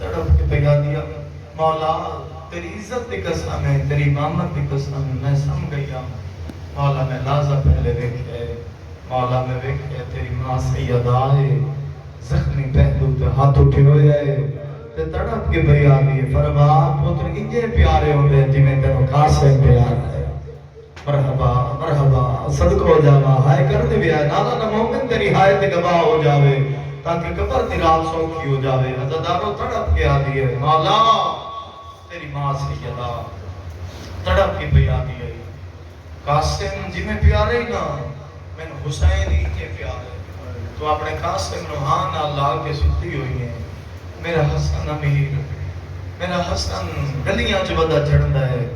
تڑپ کے پیا دیا مولا تیری عزت کی قسم ہے تیری امامت کی قسم ہے میں سم گیا مولا میں لازہ پہلے دیکھے مولا میں دیکھے تیری ماں سیدہ ہے زخمی پہلو پہ ہاتھ اٹھے ہوئے آئے تے تڑپ کے پیا دیے فرما پتر انجے پیارے ہوندے جی میں تینوں قاسم پیار ہے مرحبا مرحبا صدق ہو جاوا ہائے کر دے بھی آئے نالا نہ مومن تیری ہائے تے گواہ ہو جاوے تاکہ قبر دی رات سوکھی ہو جاوے عزاداروں تڑپ کے آدھی ہے مولا تیری ماں سیدہ تڑپ کے پہ آدھی ہے قاسم جی میں پیارے ہی نا میں حسین ہی کے پیارے تو اپنے قاسم روحان اللہ کے ستی ہوئی ہیں میرا حسن امیر میرا حسن گلیاں جو بدا چڑھندا ہے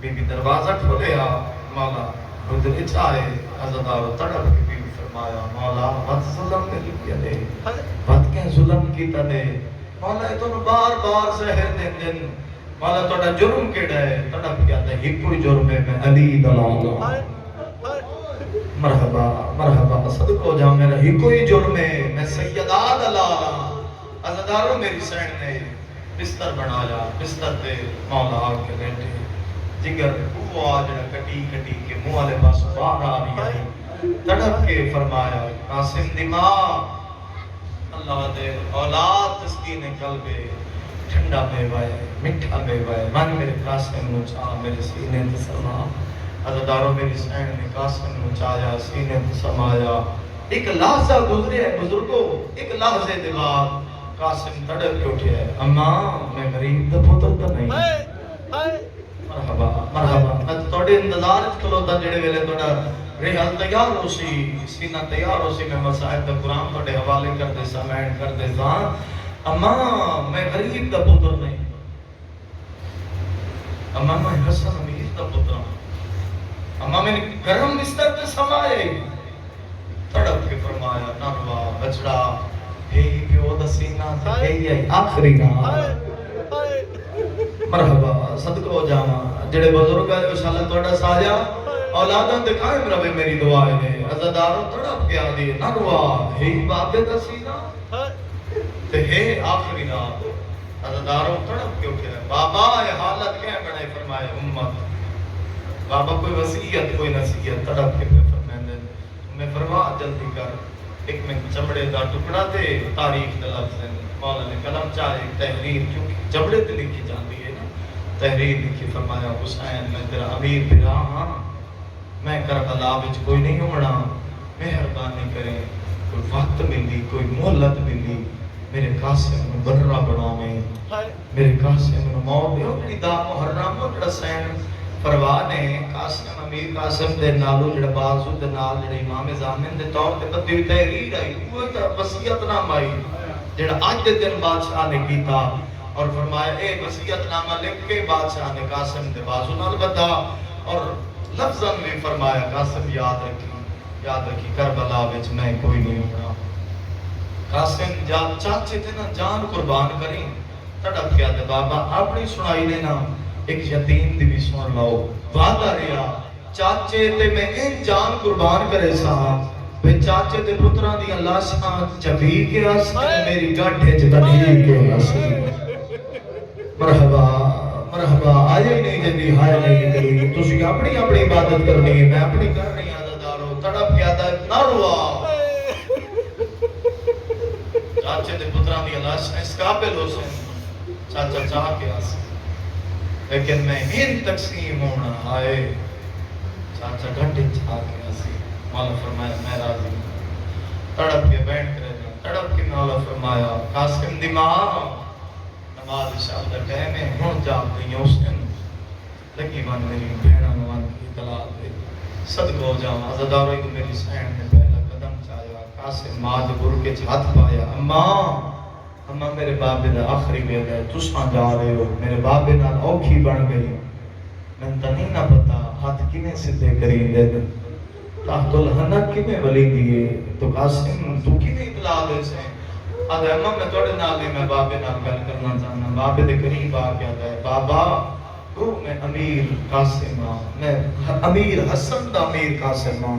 بی بی دروازہ کھولیا مولا حضر چاہے عزادارو تڑپ کے بی بی فرمایا مولا بد ظلم میں لکیا دے بد کے ظلم کی دے مولا تو بار بار زہر دن دن مولا توڑا جرم کیڑا ہے تڑپ کیا دے ہی کوئی جرم ہے میں علی دلال مرحبا مرحبا صدق ہو جاؤ میرا ہی کوئی جرم ہے میں سیدہ دلال عزادارو میری سین نے بستر بنایا بستر دے مولا آگے بیٹھے جگر وہ آجڑا کٹی کٹی کے منہ والے پاس باہر آ رہی ہے تڑپ کے فرمایا قاسم دی ماں اللہ دے اولاد تسکین قلبے ٹھنڈا میوائے مٹھا میوائے من میرے قاسم نو چاہ میرے سینے تے سما عزاداروں میری سین نے قاسم نو چاہیا سینے تے سمایا ایک لحظہ گزرے ہے بزرگوں ایک لحظے دے بعد قاسم تڑپ کے اٹھے ہے اماں میں غریب دا پتر تا نہیں مرحبا مرحبا میں توڑے انتظار کھلوتا جڑے ویلے توڑا ریحل تیار ہو سی سینہ تیار ہو سی میں مسائب دا قرآن توڑے حوالے کر دے سا مین کر دے سا اماں میں غریب دا پتر نہیں اماں میں حسن امیر دا پتر اماں میں گرم بستر تے سمائے تڑپ کے فرمایا نروا بچڑا ہے پیو دا سینہ تے ہے آخری نام مرحبا صدق ہو جاواں جڑے بزرگ ہے انشاءاللہ توڑا ساجا اولاداں دے قائم رہے میری دعائیں نے عزاداروں تڑپ کے آدھی نروا ہے بابے دا سینہ تے ہے آخری نام عزاداروں تڑپ کے اٹھے بابا یہ حالت کیا بڑھائی فرمائے امت بابا کوئی وصیت کوئی نصیحت تڑپ کے فرمائے میں فرما جلدی کر ایک میں چمڑے دا ٹکڑا تے تاریخ دا لفظ ہے مولا نے قلم چاہے تحریر کیونکہ چمڑے تے لکھی جاندی ہے نا تحریر لکھی فرمایا حسین میں تیرا امیر پھرا ہاں میں کربلا وچ کوئی نہیں ہونا مہربانی کریں کوئی وقت ملی کوئی مہلت ملی میرے قاسم نو برا بناویں میرے قاسم نو موت دیو میری دا محرم جڑا سین پرواہ نے قاسم امیر قاسم دے نالو جڑا بازو دے نال جڑا امام زامن دے طور تے بدی تحریر آئی وہ وصیت نامہ آئی جڑا آج دے دن بادشاہ نے کیتا اور فرمایا اے وصیت نامہ لکھ کے بادشاہ نے قاسم دے بازو نال بدا اور لفظاً بھی فرمایا قاسم یاد رکھی کربلا وچ میں کوئی نہیں ہونا قاسم چاچے تے نا جان قربان کریں تڑپ گیا دے بابا اپنی سنائی نے نا ایک یتیم دی بھی سن لاؤ وعدہ رہا چاچے تے میں ان جان قربان کرے سا بے چاچے تے پتران دی اللہ سان چبی کے آستے میری گاٹھے چ بنی کے آستے مرحبا مرحبا آئے ہی نہیں جنگی ہائے نہیں نکلی تسی اپنی اپنی عبادت کرنی ہے میں اپنی کر رہی عزادارو تڑپ گیا دا نہ روا چاچے تے پتران دی اللہ سان اس قابل ہو سن چاچا چاہ کے آستے لیکن میں ان تقسیم ہونا آئے چاچا گھنٹے چھا کے آسی مولا فرمایا میں راضی تڑپ کے بیٹھ کرے تڑپ کے مولا فرمایا قاسم دی ماں نماز شاہ دا ٹائم ہے ہون جاگ گئی اس دن لگی من میری بہنہ من کی اطلاع دے صدق ہو جاؤں عزادارو ایک میری سین نے پہلا قدم چاہیا قاسم ماں دے گر کے ہاتھ پایا اماں میرے بابے دا آخری ویل ہے تساں جا رہے ہو میرے بابے نال اوکھی بن گئی میں تا نہیں نہ پتا ہاتھ کنے سدھے کری دے تحت الحنک کنے ولی دیئے تو قاسم تو کنے اطلاع دے سے آدھے اماں میں توڑے نالی میں بابے نال گل کرنا چاہنا بابے دے قریب آ گیا ہے بابا تو میں امیر قاسم ہاں میں امیر حسن دا امیر قاسم ہاں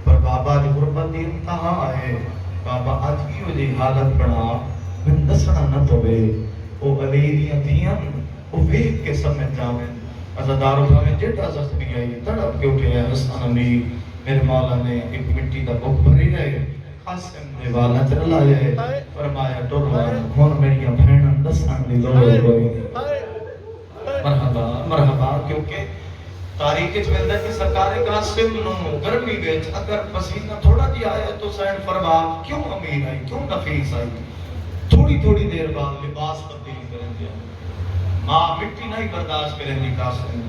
پر بابا دی غربت دی انتہا ہے بابا آج کی وجہ حالت بنا میں دسنا نہ پوے وہ علی دیاں تھیاں وہ ویکھ کے سمجھ جاویں عزادارو بھاویں جیٹا زخمی آئی تڑپ کے اٹھے ہے حسن علی میرے مولا نے ایک مٹی دا بک بھری رہے قاسم دے والا چلا جائے فرمایا ٹروانا ہون میریاں بھینن دسان دی لوڑ ہوئی مرحبا مرحبا کیونکہ تاریخ اچ ملدا کہ سرکار قاسم نو گرمی وچ اگر پسینہ تھوڑا جی آیا تو سین فرما کیوں امیر آئی کیوں نفیس آئی تھوڑی تھوڑی دیر بعد لباس تبدیل کریں دیا ماں مٹی نہیں برداشت کریں دی قاسم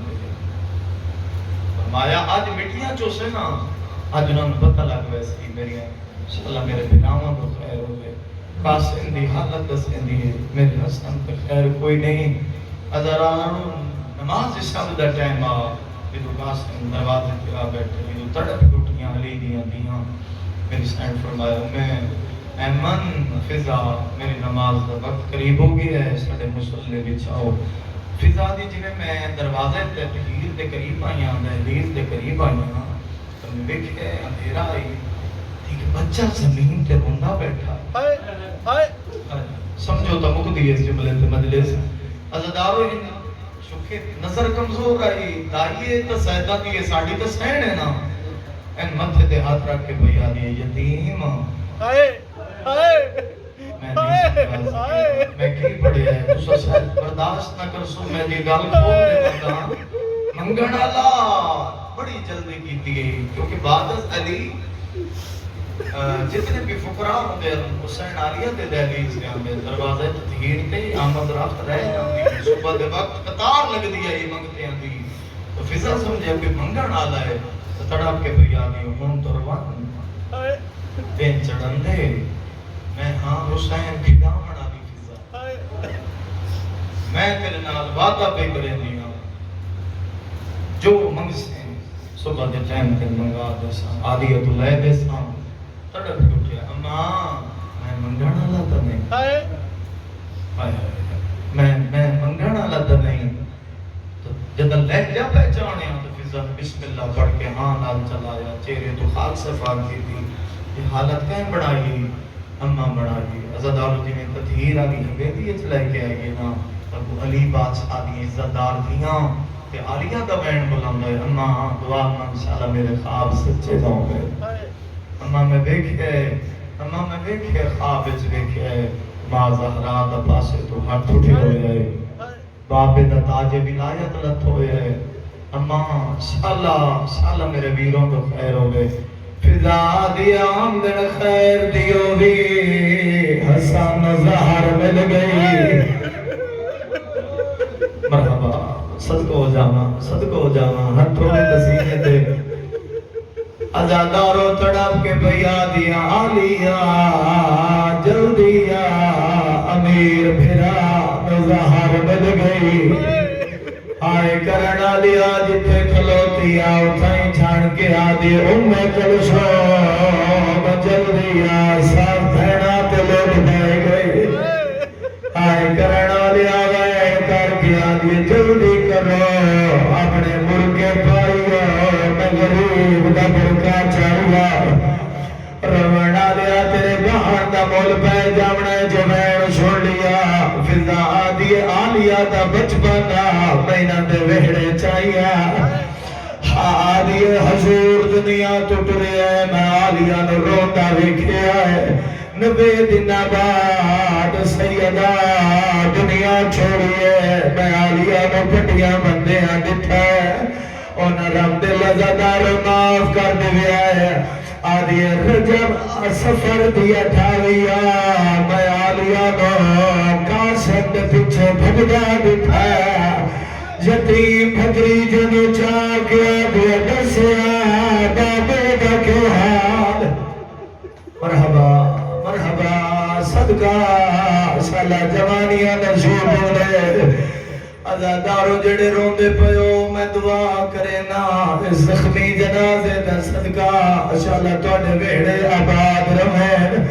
فرمایا آج مٹیاں جو سے نا آج انہوں نے پتہ لگ ویسی میری انشاءاللہ میرے بناواں تو خیر ہوئے قاسم دی حالت دسیں دی میرے حسن پہ خیر کوئی نہیں ازرانو نماز اسلام دا ٹائم آ جدو قاسم دروازے پہ آ بیٹھے جدو تڑپ ٹوٹیاں علی دیاں میری سائن فرمایا میں ایمن فضا میری نماز دا وقت قریب ہو گیا ہے ساڑھے مسلح بچھاؤ فضا دی جنہیں میں دروازے تے تحیر دے قریب آئی ہاں دہلیز دے قریب آئی ہاں تو میں دیکھے اندھیرا آئی ایک بچہ زمین تے روندہ بیٹھا سمجھو تا مک دیئے اس جملے تے مجلس عزدارو چونکہ نظر کمزور آئی دائیے تا سیدہ دیئے ساڑھی تا سین ہے نا ان متھے دے ہاتھ رکھ کے بھئی آدھے یتیم میں نہیں سکتا میں کی پڑے ہے تو شاید برداشت نہ کر سو میں یہ گال کھول دے بتا منگن اللہ بڑی جلدی کی تھی کیونکہ بعد از علی جتنے بھی فقراء ہوتے ہیں حسین عالیہ دے دہلیز کے ہمیں دروازے تطہیر تے آمد رفت رہ جاندی صبح دے وقت قطار لگ دیا یہ منگتے ہیں دی تو فضا سمجھے کہ منگن آلہ ہے تو تڑپ کے بھئی آدھی ہون تو روان دین چڑھن دے میں ہاں حسین کھڑا بڑا دی فضا میں تیرے نال وعدہ پہ کریں دیا جو منگ سے صبح دے ٹائم تے منگا دے ساں آدھی تو لے دے ساں تڑپ اٹھیا اماں میں منگانا لاتا نہیں میں منگانا لاتا نہیں تو جدہ لہجہ پہچانے ہیں تو فضا بسم اللہ پڑھ کے ہاں نال چلایا چہرے تو خاک سے فاق کی تھی یہ حالت کہیں بڑھائی اماں بڑھائی عزدارو جی میں تطہیر آگی حبیبی چلائے کے آئیے نا ابو علی بادشاہ دی عزتدار دیاں کہ عالیہ کا بین بلند ہے اماں دعا میں انشاءاللہ میرے خواب سچے جاؤں گے اماں میں دیکھے خواب اچ دیکھے ماں زہرا دا پاسے تو ہاتھ اٹھے ہوئے ہے بابے دا تاج ولایت لت ہوئے ہے اماں شاءاللہ میرے ویروں کو خیر ہوئے فضا دیا آمدن خیر دیو بھی حسن زہر مل گئی مرحبا صدقہ ہو جانا ہتھوں میں تسینے دے عزادارو تڑپ کے بھیا دیا آلیا جلدیا امیر پھرا زہر مل گئی آئے کرنا لیا جتے کھلوتی آؤ تھائیں چھان کے آدھی کلشو جلدیا ساتھ بھینا تے لوگ بھائی گئی آئے کرنا لیا گئے کر کے آدھی جلدی کرو اپنے ملک پائیو میں غریب دا برکا چاہوا رونا لیا تیرے بہن دا مول پہ جامنا جمعین چھوڑ لیا فضا آدھی آلیا دا بچپنا مینہ دے وہڑے چاہیا آدھی حضور دنیا ٹوٹ رہے ہیں میں آلیا نے روتا وکھیا ہے 90 دن بعد سیدہ دنیا چھوڑیے میں آلیا نے پٹیاں بندے ہیں دٹھا ہے انہاں رب دل عزادار معاف کر دیا ہے آدھی رجب سفر دیا ٹھاویا میں آلیا نے قاسم دے پیچھے بھگدا دٹھا ہے یتیم بھگری جنو چاہ گیا دیا دسیا بابے دا کے حال مرحبا صدقہ سالہ جوانیاں نشوب ہونے عزادارو جڑے روندے پہو میں دعا کرے نا اس زخمی جنازے دا صدقہ انشاءاللہ توڑے ویڑے آباد رہیں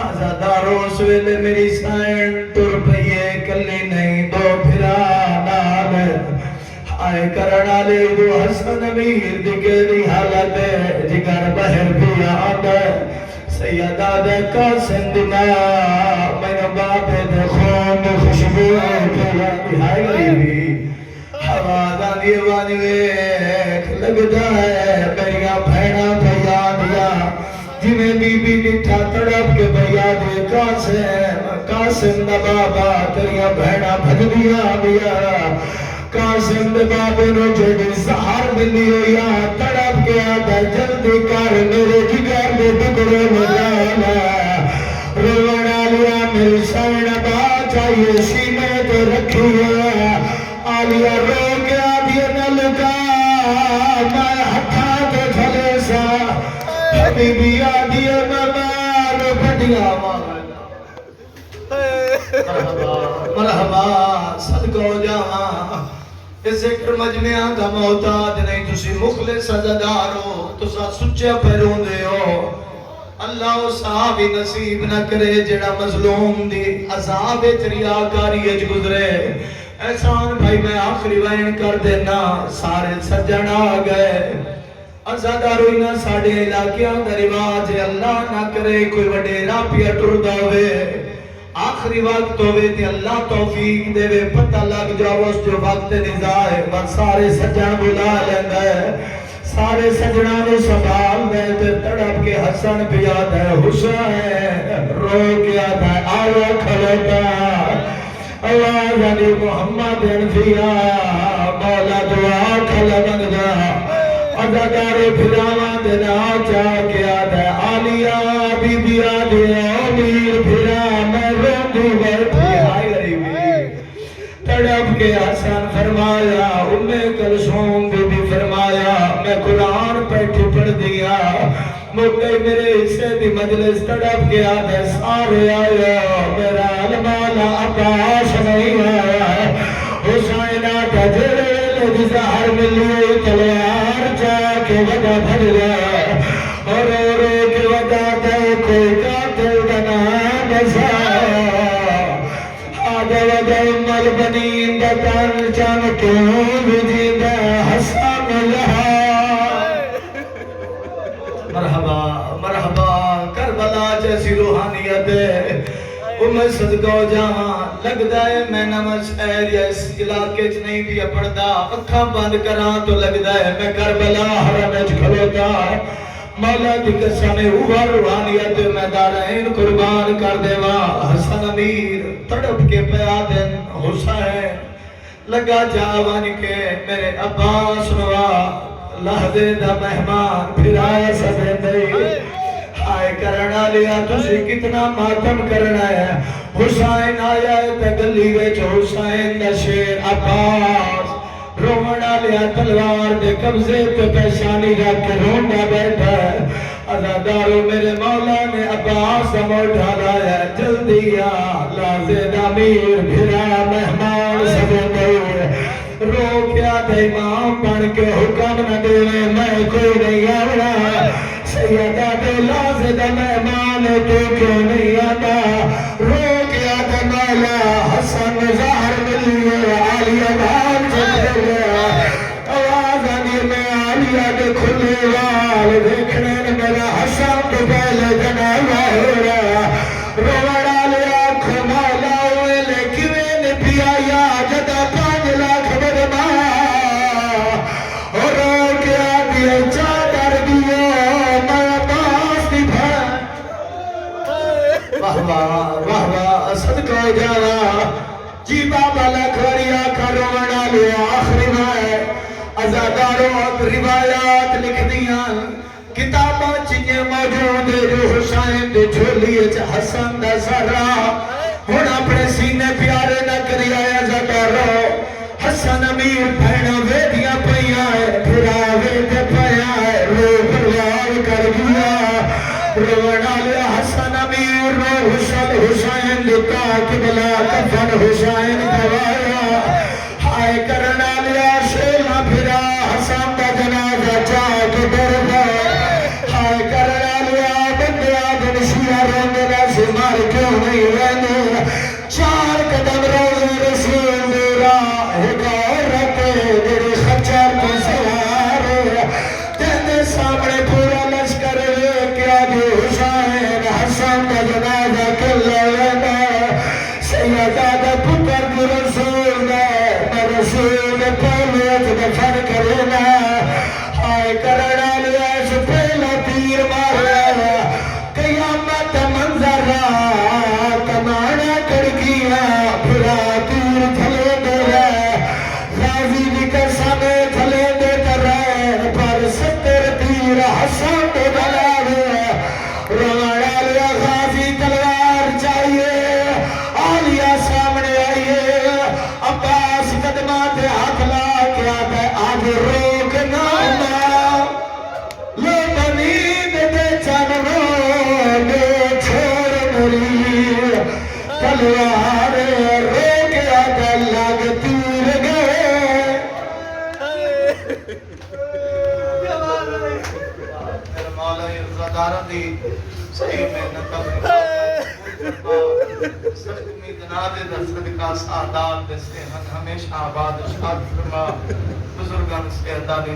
عزادارو اس ویلے میری سائن تر پہیے کلی نہیں دو پھرا نال آئے کرنا لے دو حسن امیر دکھے دی حالت جگر بہر بھی آدھے سیدہ دے قاسم دنا میں باپ دے خون خوش ہائے غریبی ہوا دی آواز ویکھ لگدا ہے میریاں بھیڑاں بھیا دیا جویں بی بی ڈٹھا تڑپ کے بھیا دے قاسم دا بابا تیریاں بھیڑاں بھجدیاں بیا قاسم دے بابے نو جڑی سہار ملی ہوئی تڑپ کے آتا جلدی کر میرے جگر دے ٹکڑے میں لانا رونا لیا میری سرن با چاہیے سینے تے رکھی ہے آلیا رو کے آدھی نلکا میں ہتھا تے تھلے سا حبیبی آدھی ممار بڑھیا مانا مرحبا مرحبا صدقہ جاواں اس ذکر مجمعہ کا محتاج نہیں تسی مخلص عزادار ہو تسا سچے پیروں دے ہو اللہ و صحابی نصیب نہ کرے جڑا مظلوم دی عذاب ریاکاری اچ گزرے احسان بھائی میں آخری وائن کر دینا سارے سجن آ گئے عزاداروئی نہ ساڑے علاقیاں دا رواج اللہ نہ کرے کوئی وڈیرا پیا ٹردہ ہوئے آخری وقت ہوئے تھے اللہ توفیق دے وے پتہ لگ جاؤ اس جو وقت نزاع ہے بس سارے سجن بلا لیندہ ہے سارے سجنانوں سنبھال دے تے تڑپ کے حسن پیاد ہے حسین رو کیا تھا آیا کھلوتا آواز علی محمد انفیہ مولا دعا کھلا بن جا عزادارے پھراواں دینا چاہ کیا تھا آلیا بی بی آدھے امیر پھرا میں روندی بیٹھی ہائی غریبی تڑپ کے حسن فرمایا کلثوم بی بی فرمایا میں قرآن بیٹھی پڑھ دیا موقعی میرے حصے دی مجلس تڑپ کے آدھے سارے آیا میرا علمالا عباس نہیں آیا حسین آتا جڑے لگی زہر ملی تلوار جا کے وڈا بھر گیا اور رو کے وڈا دے کوئی قاتل دنا نسا آدھے وڈا امال بنین دا تن چان کیوں بھی دا حسن لہا مرحبا مرحبا کربلا جیسی روحانیت ہے میں صدقہ جاواں لگدا ہے میں نماز شہر یا اس علاقے چ نہیں بھی پڑھدا اکھاں بند کراں تو لگدا ہے میں کربلا حرم وچ کھلوتا مولا دی قسم اوہ روحانیت میں دارین قربان کر دیواں حسن امیر تڑپ کے پیا دن حسین لگا جاوان کے میرے عباس نوا لحظے دا مہمان پھرایا سبے دئی آئے کرنا لیا تسی کتنا ماتم کرنا ہے حسین آیا ہے تگلی ویچ حسین دا شیر عباس رومنا لیا تلوار دے قبضے پہ پیشانی رکھ کے روندہ بیٹھا ہے عزادارو میرے مولا نے عباس موٹھا لایا جلدی لازد امیر بھرا مہمان سبے دے رو کیا دے امام بن کے حکم نہ دے میں کوئی نہیں آوڑا سیدہ دے لازد مہمان تو کیوں نہیں آتا رو کیا دے مولا حسن ظاہر ملی آلیہ بھان چکے گیا آواز آنی میں آلیہ دے کھلے وال دیکھنے میرا حسن تو پہلے جنازہ ہو رہا روڑا لیا کھمالا ہوئے لیکویں نے پیا یا جدا 5 لاکھ بدما اور رو کیا دیا چادر دیا میں باس دی بھائی واہ واہ واہ صدقہ جانا جی بابا لکھوری آکھا روڑا لیا آخری میں عزاداروں روایات لکھ دیاں کتاباں چیئے موجود جو حسین دے جھولیے حسن دا سرا ہون اپنے سینے پیارے نہ کری آیا زدارو حسن امیر بھینا ویدیاں پہیا ہے پھرا وید پہیا ہے رو پروار کر گیا روڑا لیا حسن امیر رو حسین لکا کبلا کفن حسین پوایا ہائے کرنا لیا شیلہ پھرا حسن دا جنازہ چاہ کے درگا ہائے کرنا لیا بندیا دنشیہ روندنا سے مار کیوں نہیں رہنے 4 قدم روز رسول میرا ایک عورت میرے خچر کو سوارے تینے سامنے پورا لشکر کیا دے حسین حسن دا جنازہ کل لینا سیدہ دا پتر رسول میں رسول پہلے دفن کرنا ہائے کرنا لیا اس پہلا تیر مارا قیامت منظر کمانا کر گیا پھرا تیر تھلے دے رہے غازی بھی قسم تھلے دے رہے پر 70 تیر حسن دے رہے روڑا لیا غازی تلوار چاہیے آلیا سامنے آئیے عباس قدمات ہاتھ لا کے آتا ہے آج روکنا لو بنید دے چانوں دے چھوڑ مری تلوار روک آتا ہے لگ تیر گئے میرے مولا عزادارہ دی صحیح محنت سخت امیدناد در صدقہ سعادات دستے ہمیشہ آباد شاد فرما بزرگان سے عدالی